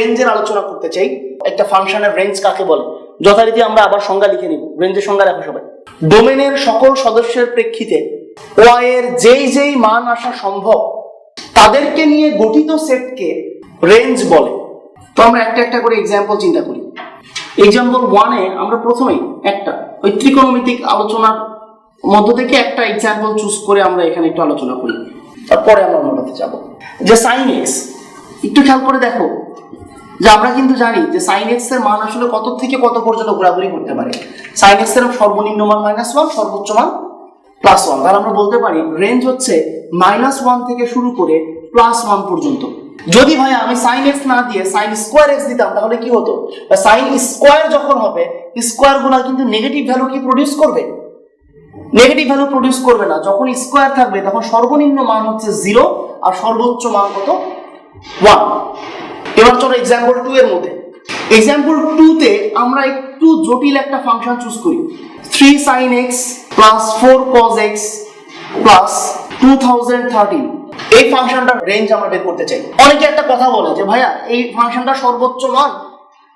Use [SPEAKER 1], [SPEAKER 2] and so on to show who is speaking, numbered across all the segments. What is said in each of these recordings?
[SPEAKER 1] রেঞ্জের আলোচনা করতে চাই। একটা ফাংশনের রেঞ্জ কাকে বলে যথারীতি আমরা আবার সংজ্ঞা লিখে নিব। রেঞ্জের সংজ্ঞা দেখো সবাই, ডোমেনের সকল সদস্যের প্রেক্ষিতে ওয়াই এর যেই মান আসা সম্ভব তাদেরকে নিয়ে গঠিত সেটকে রেঞ্জ বলে। তো আমরা একটা একটা করে এক্সাম্পল চিন্তা করি। এক্সাম্পল 1 এ আমরা প্রথমেই একটা ওই ত্রিকোণমিতিক আলোচনার মধ্য থেকে একটা এক্সাম্পল চুজ করে আমরা এখানে একটু আলোচনা করি, তারপরে আমরা অন্যটাতে যাব। যে সাইন এক্স, একটু খেয়াল করে দেখো যে আমরা কিন্তু জানি যে সাইন এক্স এর মান আসলে কত থেকে কত পর্যন্ত ঘোরাঘুরি করতে পারে। সাইন এক্স এর সর্বনিম্ন মান -1, সর্বোচ্চ মান +1। তাহলে আমরা বলতে পারি রেঞ্জ হচ্ছে -1 থেকে শুরু করে +1 পর্যন্ত। যদি ভাই আমি সাইন এক্স না দিয়ে সাইন স্কোয়ার এক্স দিতাম তাহলে কি হতো? সাইন স্কোয়ার যখন হবে স্কোয়ার গুলা কিন্তু নেগেটিভ ভ্যালু কি প্রডিউস করবে? নেগেটিভ ভ্যালু প্রডিউস করবে না। যখন স্কোয়ার থাকবে তখন সর্বনিম্ন মান হচ্ছে 0 আর সর্বোচ্চ মান কত? 1। এবার চলো एग्जांपल 2 এর মধ্যে। एग्जांपल 2 তে আমরা একটু জটিল একটা ফাংশন চুজ করি, 3 sin x + 4 cos x + 2013। এই ফাংশনটার রেঞ্জ আমরা বের করতে চাই। অনেকে একটা কথা বলে যে ভাইয়া এই ফাংশনটার সর্বোচ্চ মান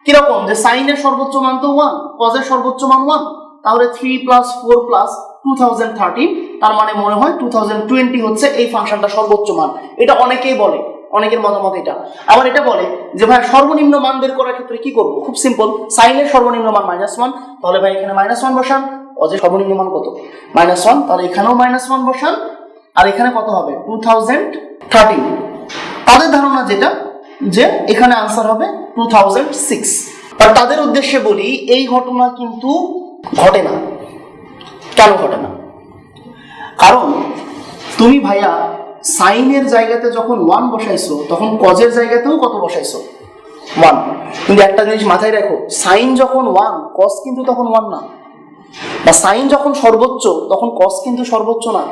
[SPEAKER 1] কি রকম? যে sin এর সর্বোচ্চ মান তো 1, cos এর সর্বোচ্চ মান 1, তাহলে 3 + 4 + 2013, তার মানে মনে হয় 2020 হচ্ছে এই ফাংশনটার সর্বোচ্চ মান। এটা অনেকেই বলে, অনেকের মতামত এটা। আবার এটা বলে যে ভাই সর্বনিম্ন মান বের করার ক্ষেত্রে কি করব? খুব সিম্পল, sin এর সর্বনিম্ন মান -1, তাহলে ভাই এখানে -1 বসান। cos এর সর্বনিম্ন মান কত? -1, তাহলে এখানেও -1 বসান। আর এখানে কত হবে? 2013। তাদের ধারণা যেটা যে এখানে आंसर হবে 2006। আর তাদের উদ্দেশ্যে বলি এই ঘটনা কিন্তু ঘটে না। কেন ঘটে না? কারণ তুমি ভাইয়া সাইন এর জায়গাতে যখন 1 বসাইছো তখন cos এর জায়গাতেও কত বসাইছো? 1। কিন্তু একটা জিনিস মাথায় রাখো, সাইন যখন 1 cos কিন্তু তখন 1 না, বা সাইন যখন সর্বোচ্চ তখন cos কিন্তু সর্বোচ্চ না।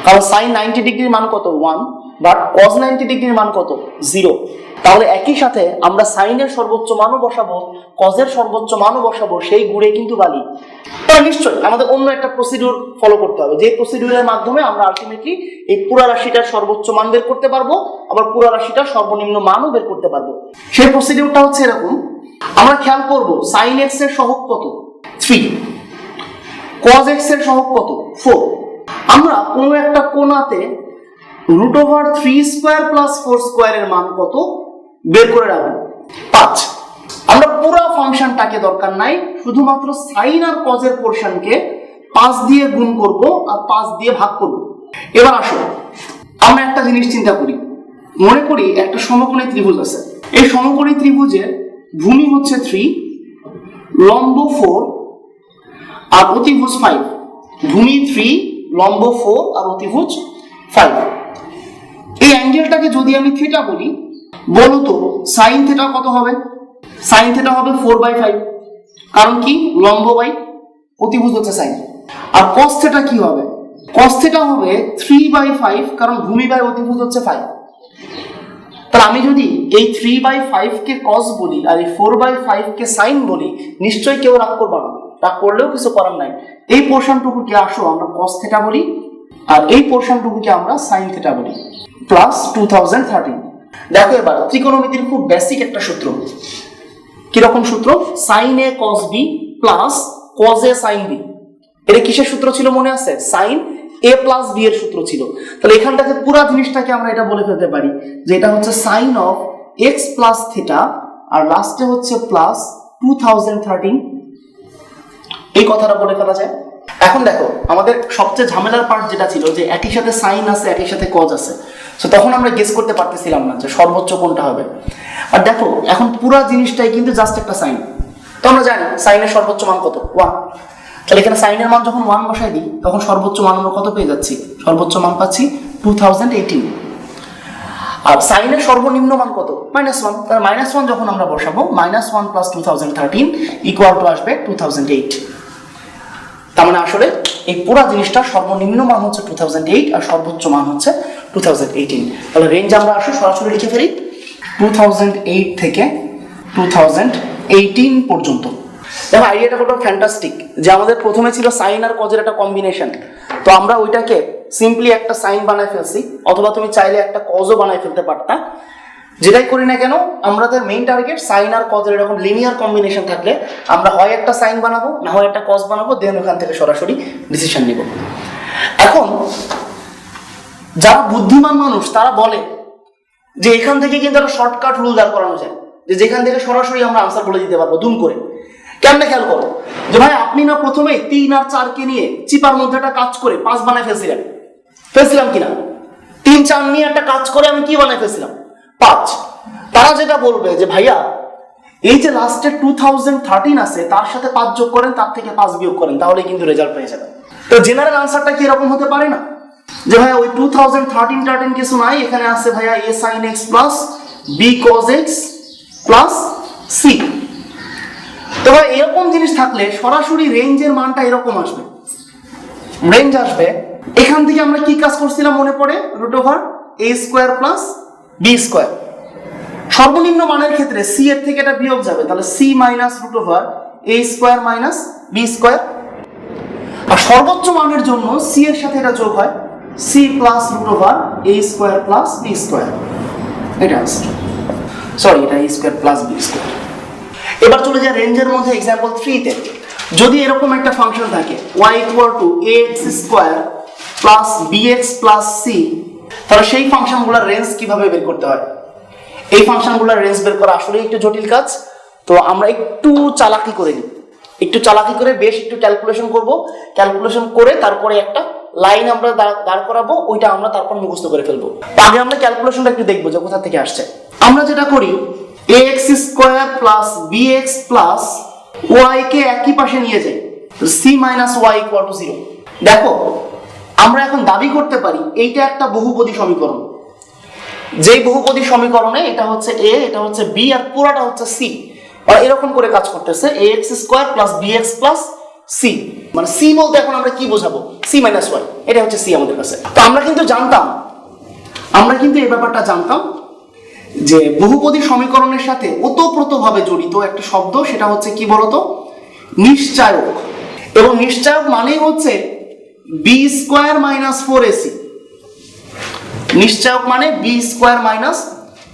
[SPEAKER 1] কারণ sin 90 ডিগ্রির মান কত? 1, বাট cos 90 ডিগ্রির মান কত? 0। তাহলে একই সাথে আমরা sin এর সর্বোচ্চ মানও বসাবো, cos এর সর্বোচ্চ মানও বসাবো, সেই গুড়ে কিন্তু বালি। তাহলে নিশ্চয়ই আমাদের অন্য একটা প্রসিডিউর ফলো করতে হবে, যে প্রসিডিউরের মাধ্যমে আমরা আলটিমেটলি এই পুরো রাশিটার সর্বোচ্চ মান বের করতে পারবো, আবার পুরো রাশিটার সর্বনিম্ন মানও বের করতে পারবো। সেই প্রসিডিউরটা হচ্ছে এরকম। আমরা খেয়াল করব sin x এর সহগ কত? 3, cos x এর সহগ কত? 4। আমরা কোনো একটা কোণাতে √3² + 4² এর মান কত বের করে রাখবো? 5। আমরা পুরো ফাংশনটাকে দরকার নাই, শুধুমাত্র sin আর cos এর পোরশনকে 5 দিয়ে গুণ করব আর 5 দিয়ে ভাগ করব। এবার আসো আমরা একটা জিনিস চিন্তা করি। মনে করি একটা সমকোণী ত্রিভুজ আছে। এই সমকোণী ত্রিভুজের ভূমি হচ্ছে 3, লম্ব 4 আর অতিভুজ 5। ভূমি 3, লম্ব 4 আর অতিভুজ 5। এই অ্যাঙ্গেলটাকে যদি আমি থিটা বলি, বলো তো sin থিটা কত হবে? sin থিটা হবে 4/5। কারণ কি? লম্ব বাই অতিভুজ হচ্ছে sin। আর cos থিটা কি হবে? cos থিটা হবে 3/5, কারণ ভূমি বাই অতিভুজ হচ্ছে 5। তাহলে আমি যদি এই 3/5 কে cos বলি আর এই 4/5 কে sin বলি, নিশ্চয়ই কেউ রাগ করবে না। রাগ করলেও কিছু করার নাই। এই পোরশনটুকুকে আসো আমরা cos থিটা বলি, আর এই পোরশনটুকুকে আমরা sin থিটা বলি, প্লাস 2013। দেখো এবার ত্রিকোণমিতির খুব বেসিক একটা সূত্র। কিরকম সূত্র? sin a cos b plus cos a sin b। এটা কিসের সূত্র ছিল মনে আছে? sin a প্লাস b এর সূত্র ছিল। তাহলে এখানটাতে পুরো জিনিসটাকে আমরা এটা বলে ফেলতে পারি যে এটা হচ্ছে sin of x plus theta আর লাস্টে হচ্ছে প্লাস 2013। এই কথাটা বলে ফেলা যায়। এখন দেখো আমাদের সবচেয়ে ঝামেলার পার্ট যেটা ছিল যে একই সাথে সাইন আছে একই সাথে কজ আছে, সো তখন আমরা গেস করতে পারতেছিলাম না যে সর্বোচ্চ কোনটা হবে। আর দেখো এখন পুরো জিনিসটাই কিন্তু জাস্ট একটা সাইন। তো আমরা জানি সাইনের সর্বোচ্চ মান কত? 1। তাহলে এখানে সাইনের মান যখন 1 বসাই দিই তখন সর্বোচ্চ মান আমরা কত পেয়ে যাচ্ছি? সর্বোচ্চ মান পাচ্ছি 2018। আর সাইনের সর্বনিম্ন মান কত? -1। তাহলে -1 যখন আমরা বসাবো, -1 + 2013 = আসবে 2008। তার মানে আসলে এই পুরো জিনিসটা সর্বনিম্ন মান হচ্ছে 2008 আর সর্বোচ্চ মান হচ্ছে 2018। তাহলে রেঞ্জ আমরা আসলে সরাসরি লিখে ফেলি 2008 থেকে 2018 পর্যন্ত। দেখো আইডিয়াটা কত ফ্যান্টাস্টিক যে আমাদের প্রথমে ছিল সাইন আর কজের একটা কম্বিনেশন, তো আমরা ওইটাকে সিম্পলি একটা সাইন বানাই ফেলছি, অথবা তুমি চাইলে একটা কজও বানাই ফেলতে পারতা। যেটাই করি না কেন আমাদের মেইন টার্গেট সাইন আর কজের এরকম লিনিয়ার কম্বিনেশন থাকলে আমরা হয় একটা সাইন বানাবো না হয় একটা কজ বানাবো, দেন ওখান থেকে সরাসরি ডিসিশন নিব। এখন যারা বুদ্ধিমান মানুষ তারা বলে যে এখান থেকে কিন্তু একটা শর্টকাট রুল দাঁড় করানো যায়, যে যেখান থেকে সরাসরি আমরা আনসার বলে দিতে পারবো দুম করে। কেমনে খেয়াল করো, যে ভাই আপনি না প্রথমে 3 আর 4 কে নিয়ে চিপার মধ্যে একটা কাজ করে 5 বানায় ফেলছিলাম কিনা? 3 4 নিয়ে একটা কাজ করে আমি কি বানায় ফেলছিলাম? 5। তারা যেটা বলবে যে ভাইয়া এই যে লাস্টে 2013 আছে তার সাথে 5 যোগ করেন, তার থেকে 5 বিয়োগ করেন, তাহলে কিন্তু রেজাল্ট পেয়ে যাবেন। তো জেনারেল আনসারটা কি এরকম হতে পারে না যে ভাইয়া ওই 2013 কিছু নাই, এখানে আছে ভাইয়া a sin x plus b cos x plus c। তো ভাই এরকম জিনিস থাকলে সরাসরি রেঞ্জের মানটা এরকম আসবে, রেঞ্জ আসবে। এখান থেকে আমরা কি কাজ করছিলাম মনে পড়ে? √a square plus b square. সর্বনিম্ন মানের ক্ষেত্রে c এর থেকে এটা বিয়োগ যাবে, তাহলে c minus √a square minus b square. আর সর্বোচ্চ মানের জন্য c এর সাথে এটা যোগ হয়, c plus √a square plus b square. এটা আছে, সরি এটা a square plus b square. এবার চলে যায় রেঞ্জের মধ্যে एग्जांपल 3 তে। যদি এরকম একটা ফাংশন থাকে y ax square plus bx plus c, তাহলে সেই ফাংশনগুলোর রেঞ্জ কিভাবে বের করতে হয়? এই ফাংশনগুলোর রেঞ্জ বের করা আসলে একটু জটিল কাজ, তো আমরা একটু চালাকি করে নিই, একটু চালাকি করে বেশ একটু ক্যালকুলেশন করব। ক্যালকুলেশন করে তারপরে একটা লাইন আমরা দাঁড় করাবো, ওইটা আমরা তারপর মুখস্থ করে ফেলবো। আগে আমরা ক্যালকুলেশনটা একটু দেখবো যে কোথা থেকে আসছে। আমরা যেটা করি ax square plus bx plus y কে একই পাশে নিয়ে যাই, c minus y equal to 0। দেখো আমরা এখন দাবি করতে পারি এইটা একটা বহুপদী সমীকরণ, যেই বহুপদী সমীকরণে এটা হচ্ছে a, এটা হচ্ছে b আর পুরোটা হচ্ছে c। আর এরকম করে কাজ করতেছে ax square plus bx plus c, মানে c বলতে এখন আমরা কি বোঝাবো? c মাইনাস y, এটা হচ্ছে c আমাদের কাছে। তো আমরা কিন্তু এই ব্যাপারটা জানতাম যে বহুপদী সমীকরণের সাথে ওতপ্রোতভাবে জড়িত একটা শব্দ, সেটা হচ্ছে কি বলতো? নিশ্চায়ক। এবং নিশ্চায়ক মানেই হচ্ছে b স্কয়ার মাইনাস 4ac। নিশ্চায়ক মানে b স্কয়ার মাইনাস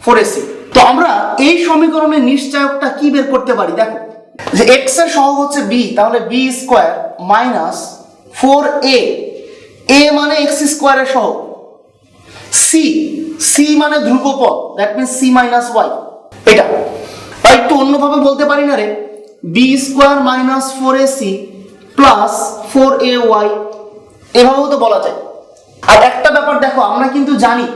[SPEAKER 1] 4ac। তো আমরা এই সমীকরণের নিশ্চায়কটা কি বের করতে পারি? দেখো যে x এর সহগ হচ্ছে b, তাহলে b square minus 4a, a মানে x স্কয়ারের সহগ, c মানে ধ্রুবপদ, that means c minus y। এটা একটু অন্যভাবে বলতে পারি না রে, b square minus 4ac plus 4ay, এভাবেও তো বলা যায়। আর একটা ব্যাপার দেখো, আমরা কিন্তু জানি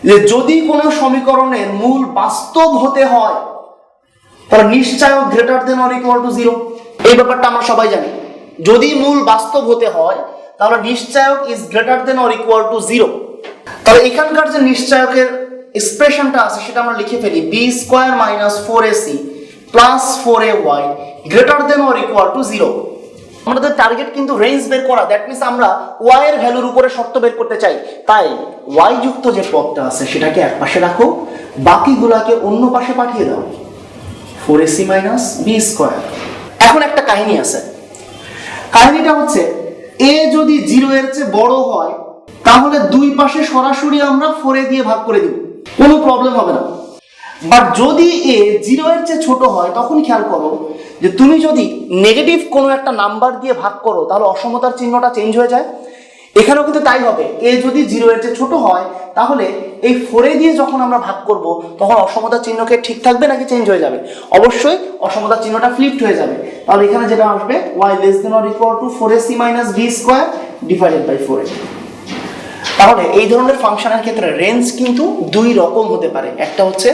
[SPEAKER 1] যে যদি কোনো সমীকরণের মূল বাস্তব হতে হয় তাহলে নিশ্চায়ক greater than or equal to 0। এই ব্যাপারটা আমরা সবাই জানি, যদি মূল বাস্তব হতে হয় তাহলে নিশ্চায়ক is greater than or equal to 0। তাহলে এখানকার যে নিশ্চায়কের এক্সপ্রেশনটা আছে সেটা আমরা লিখে ফেলি b square minus 4ac plus 4ay greater than or equal to 0। আমাদের টার্গেট কিন্তু রেঞ্জ বের করা, দ্যাট মিন্স আমরা y এর ভ্যালুর উপরে শর্ত বের করতে চাই। তাই y যুক্ত যে পদটা আছে সেটাকে এক পাশে রাখো, বাকিগুলোকে অন্য পাশে পাঠিয়ে দাও, 4ac মাইনাস b স্কয়ার। এখন একটা কাহিনী আছে, কাহিনীটা হচ্ছে a যদি 0 এর চেয়ে বড় হয় তাহলে দুই পাশে সরাসরি আমরা 4a দিয়ে ভাগ করে দিব, কোনো প্রবলেম হবে না। বাট যদি a 0 এর চেয়ে ছোট হয় তখন খেয়াল করো যে তুমি যদি নেগেটিভ কোনো একটা নাম্বার দিয়ে ভাগ করো তাহলে অসমতার চিহ্নটা চেঞ্জ হয়ে যায়। এখানেও কিন্তু তাই হবে, a যদি 0 এর চেয়ে ছোট হয় তাহলে এই 4a দিয়ে যখন আমরা ভাগ করব তখন অসমতার চিহ্নকে ঠিক থাকবে নাকি চেঞ্জ হয়ে যাবে? অবশ্যই অসমতার চিহ্নটা ফ্লিপড হয়ে যাবে। তাহলে এখানে যেটা আসবে y less than or equal to 4ac minus b square divided by 4a। তাহলে এই ধরনের ফাংশনের ক্ষেত্রে রেঞ্জ কিন্তু দুই রকম হতে পারে, একটা হচ্ছে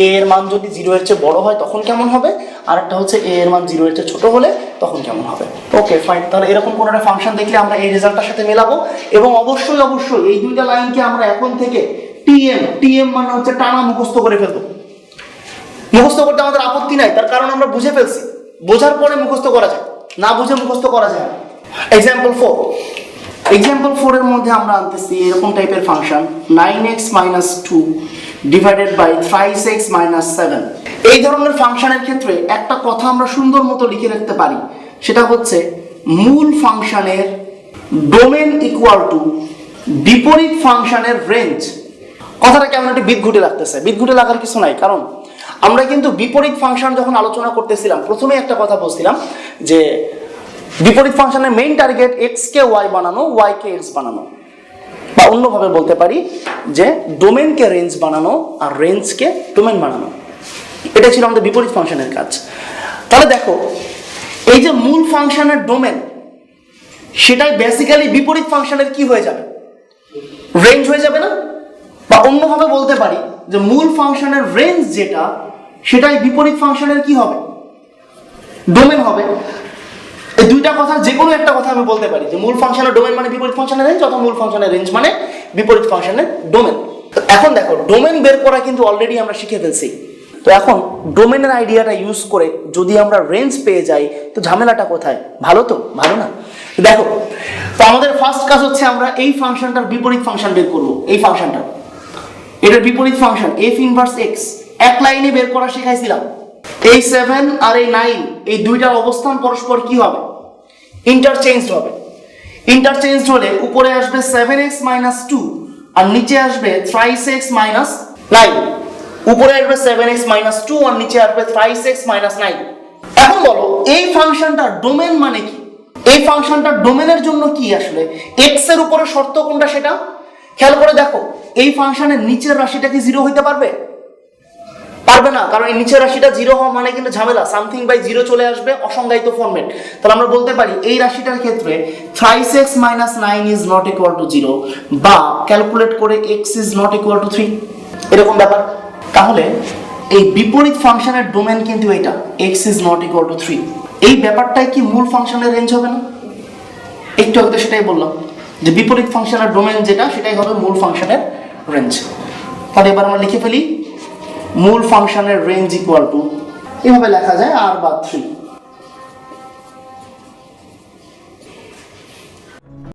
[SPEAKER 1] a এর মান যদি 0 এর চেয়ে বড় হয় তখন কেমন হবে, আর একটা হচ্ছে a এর মান 0 এর চেয়ে ছোট হলে তখন কেমন হবে। ওকে ফাইন, তাহলে এরকম কোন একটা ফাংশন দেখলে আমরা এই রেজাল্টটার সাথে মেলাবো, এবং অবশ্যই এই দুইটা লাইনকে আমরা এখন থেকে tm মানে হচ্ছে টানা মুখস্থ করে ফেলবো। মুখস্থ করতে আমাদের আপত্তি নাই, তার কারণ আমরা বুঝে ফেলছি, বোঝার পরে মুখস্থ করা যায়, না বুঝে মুখস্থ করা যায় না। एग्जांपल 4 এর মধ্যে আমরা আনতেছি এরকম টাইপের function 9x - 2 divided by 5x - 7। এই ধরনের ফাংশনের ক্ষেত্রে একটা কথা আমরা সুন্দর মতো লিখে রাখতে পারি, সেটা হচ্ছে মূল ফাংশনের ডোমেন ইকুয়াল টু বিপরীত ফাংশনের রেঞ্জ কথাটা কেমন একটু বিদঘুটে লাগতেছে। বিদঘুটে লাগার কিছু নাই, কারণ আমরা কিন্তু বিপরীত ফাংশন যখন আলোচনা করতেছিলাম প্রথমে একটা কথা বলছিলাম যে বিপরীত ফাংশনের মেইন টার্গেট এক্স কে ওয়াই বানানো, ওয়াই কে এক্স বানানো, বা অন্যভাবে বলতে পারি যে ডোমেনকে রেঞ্জ বানানো আর রেঞ্জকে ডোমেন বানানো। এটা ছিল আমাদের বিপরীত ফাংশনের কাজ। তাহলে দেখো এই যে মূল ফাংশনের ডোমেন, সেটাই বেসিক্যালি বিপরীত ফাংশনের কি হয়ে যাবে, রেঞ্জ হয়ে যাবে না? বা অন্যভাবে বলতে পারি যে মূল ফাংশনের রেঞ্জ যেটা, সেটাই বিপরীত ফাংশনের কি হবে, ডোমেন হবে। এই দুইটা কথা যে কোনো একটা কথা আমি বলতে পারি যে মূল ফাংশনের ডোমেন মানে বিপরীত ফাংশনের রেঞ্জ, অথবা মূল ফাংশনের রেঞ্জ মানে বিপরীত ফাংশনের ডোমেন। এখন দেখো ডোমেন বের করা কিন্তু অলরেডি আমরা শিখে ফেলছি। তো এখন ডোমেনের আইডিয়াটা ইউজ করে যদি আমরা রেঞ্জ পেয়ে যাই তো ঝামেলাটা কোথায়? ভালো তো? ভালো না? দেখো, তো আমাদের ফার্স্ট কাজ হচ্ছে আমরা এই ফাংশনটার বিপরীত ফাংশন বের করব। এই ফাংশনটা, এটার বিপরীত ফাংশন এফ ইনভার্স এক্স এক লাইনে বের করা শিখাইছিলাম। এই 7 আর এই 9 এই দুইটার অবস্থান পরস্পর কি হবে, ইন্টারচেঞ্জ হবে। ইন্টারচেঞ্জ হলে উপরে আসবে 7x - 2 আর নিচে আসবে 3x - 9। উপরে আসবে 7x - 2 আর নিচে আসবে 3x - 9। এখন বলো এই ফাংশনটার ডোমেন মানে কি? এই ফাংশনটার ডোমেনের জন্য কি আসলে x এর উপরে শর্ত কোনটা সেটা খেয়াল করে দেখো। এই ফাংশনের নিচের রাশিটা কি 0 হইতে পারবে? পারবে না, কারণ এই নিচের রাশিটা 0 হওয়া মানে কিন্তু ঝামেলা, সামথিং বাই 0 চলে আসবে, অসংজ্ঞায়িত ফরম্যাট। তাহলে আমরা বলতে পারি এই রাশিটার ক্ষেত্রে 3x - 9 is not equal to 0, বা ক্যালকুলেট করে x is not equal to 3, এরকম ব্যাপার। তাহলে এই বিপরীত ফাংশনের ডোমেন কিন্তু এটা x is not equal to 3। এই ব্যাপারটাই কি মূল ফাংশনের রেঞ্জ হবে না? একটু আগে সেটাই বললাম যে বিপরীত ফাংশনের ডোমেন যেটা, সেটাই হবে মূল ফাংশনের রেঞ্জ। তাহলে এবার আমরা লিখে ফেলি মূল ফাংশনের রেঞ্জ ইকুয়াল টু, এভাবে লেখা যায় r/3।